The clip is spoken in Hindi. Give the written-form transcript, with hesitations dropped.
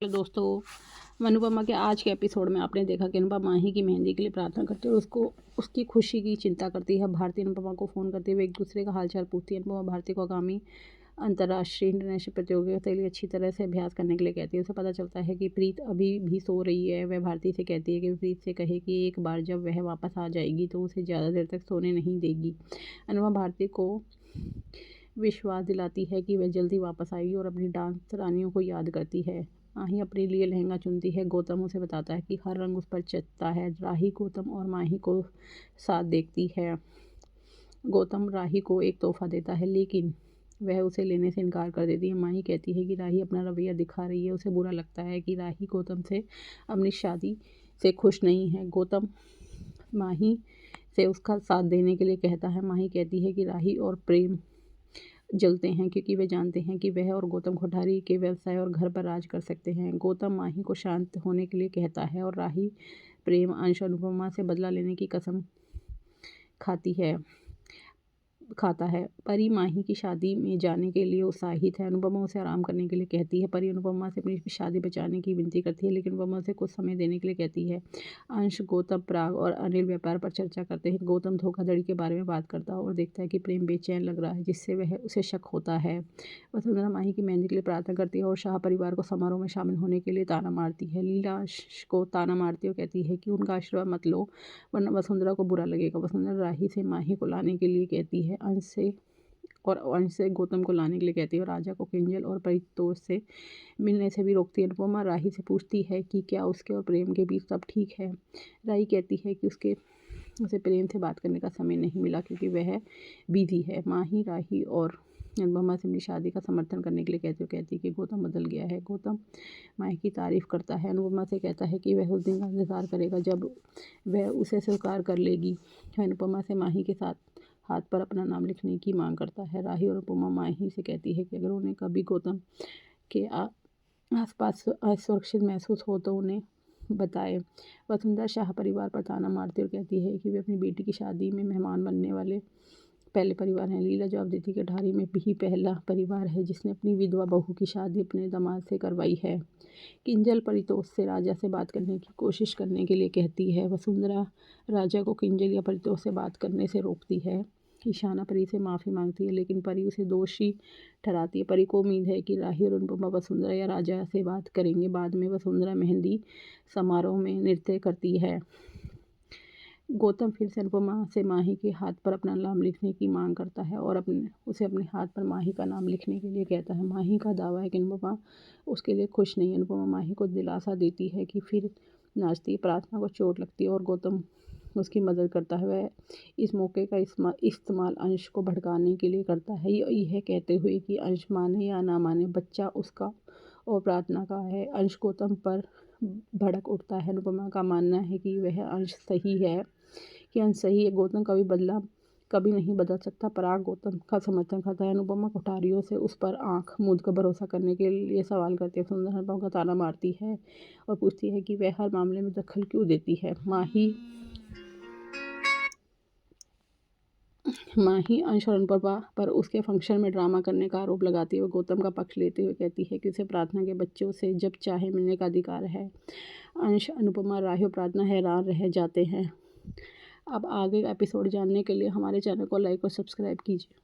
हेलो दोस्तों, अनुपमा के आज के एपिसोड में आपने देखा कि अनुपमा माही की मेहंदी के लिए प्रार्थना करती है और उसको उसकी खुशी की चिंता करती है। भारती अनुपमा को फ़ोन करते हुए एक दूसरे का हालचाल पूछती है। अनुपमा भारती को आगामी अंतर्राष्ट्रीय इंटरनेशनल प्रतियोगिता के लिए अच्छी तरह से अभ्यास करने के लिए कहती है। उसे पता चलता है कि प्रीत अभी भी सो रही है। वह भारती से कहती है कि प्रीत से कहे कि एक बार जब वह वापस आ जाएगी तो उसे ज़्यादा देर तक सोने नहीं देगी। अनुपमा भारती को विश्वास दिलाती है कि वह जल्दी वापस आएगी और अपनी डांस रानियों को याद करती है। माही अपने लिए लहंगा चुनती है। गौतम उसे बताता है कि हर रंग उस पर जचता है। राही गौतम और माही को साथ देखती है। गौतम राही को एक तोहफा देता है लेकिन वह उसे लेने से इनकार कर देती है। माही कहती है कि राही अपना रवैया दिखा रही है। उसे बुरा लगता है कि राही गौतम से अपनी शादी से खुश नहीं है। गौतम माही से उसका साथ देने के लिए कहता है। माही कहती है कि राही और प्रेम जलते हैं क्योंकि वे जानते हैं कि वह और गौतम कोठारी के व्यवसाय और घर पर राज कर सकते हैं। गौतम माही को शांत होने के लिए कहता है और राही प्रेम अंश अनुपमा से बदला लेने की कसम खाती है खाता है। परी माही की शादी में जाने के लिए उत्साहित है। अनुपमा उसे आराम करने के लिए कहती है। परी अनुपमा से अपनी शादी बचाने की विनती करती है लेकिन अनुपमा उसे कुछ समय देने के लिए कहती है। अंश गौतम पराग और अनिल व्यापार पर चर्चा करते हैं। गौतम धोखाधड़ी के बारे में बात करता है और देखता है कि प्रेम बेचैन लग रहा है जिससे वह उसे शक होता है। वसुंधरा माही की मेहंदी के लिए प्रार्थना करती है और शाह परिवार को समारोह में शामिल होने के लिए ताना मारती है। लीला को ताना मारती है और कहती है कि उनका आशीर्वाद मत लो वरना वसुंधरा को बुरा लगेगा। वसुंधरा राही से माही को लाने के लिए कहती है। अंश से गौतम को लाने के लिए कहती है और राजा को किंजल और परितोष से मिलने से भी रोकती है। अनुपमा राही से पूछती है कि क्या उसके और प्रेम के बीच सब ठीक है। राही कहती है कि उसे प्रेम से बात करने का समय नहीं मिला क्योंकि वह बिजी है। माही राही और अनुपमा से अपनी शादी का समर्थन करने के लिए कहती है कि गौतम बदल गया है। गौतम माही की तारीफ करता है। अनुपमा से कहता है कि वह उस दिन का इंतजार करेगा जब वह उसे स्वीकार कर लेगी। वह अनुपमा से माही के साथ हाथ पर अपना नाम लिखने की मांग करता है। राही और अनुपमा माही से कहती है कि अगर उन्हें कभी गौतम के आसपास असुरक्षित महसूस हो तो उन्हें बताए। वसुंधरा शाह परिवार पर ताना मारती और कहती है कि वे अपनी बेटी की शादी में मेहमान बनने वाले पहले परिवार हैं। लीला जवाब देती है कि ढारी में भी पहला परिवार है जिसने अपनी विधवा बहू की शादी अपने दामाद से करवाई है। किंजल परितोष से राजा से बात करने की कोशिश करने के लिए कहती है। वसुंधरा राजा को किंजल या परितोष से बात करने से रोकती है। ईशाना परी से माफ़ी मांगती है लेकिन परी उसे दोषी ठहराती है। परी को उम्मीद है कि राही और अनुपमा वसुंधरा या राजा से बात करेंगे। बाद में वसुंधरा मेहंदी समारोह में नृत्य करती है। गौतम फिर से अनुपमा से माही के हाथ पर अपना नाम लिखने की मांग करता है और उसे अपने हाथ पर माही का नाम लिखने के लिए कहता है। माही का दावा है कि अनुपमा उसके लिए खुश नहीं है। अनुपमा माही को दिलासा देती है कि फिर नाचती। प्रार्थना को चोट लगती है और गौतम उसकी मदद करता है। वह इस मौके का इस्तेमाल अंश को भड़काने के लिए करता है यह कहते हुए कि अंश माने या ना माने बच्चा उसका और प्रार्थना का है। अंश गौतम पर भड़क उठता है। अनुपमा का मानना है कि वह अंश सही है गौतम कभी नहीं बदल सकता। पराग गौतम का समर्थन करता है। अनुपमा कोठारियों से उस पर आंख मूंद कर भरोसा करने के लिए सवाल करती है। सुंदर अनुपमा का ताना मारती है और पूछती है कि वह हर मामले में दखल क्यों देती है। माही अंश और अनुपमा पर उसके फंक्शन में ड्रामा करने का आरोप लगाती हुए गौतम का पक्ष लेते हुए कहती है कि उसे प्रार्थना के बच्चों से जब चाहे मिलने का अधिकार है। अंश अनुपमा राही और प्रार्थना हैरान रह जाते हैं। अब आगे का एपिसोड जानने के लिए हमारे चैनल को लाइक और सब्सक्राइब कीजिए।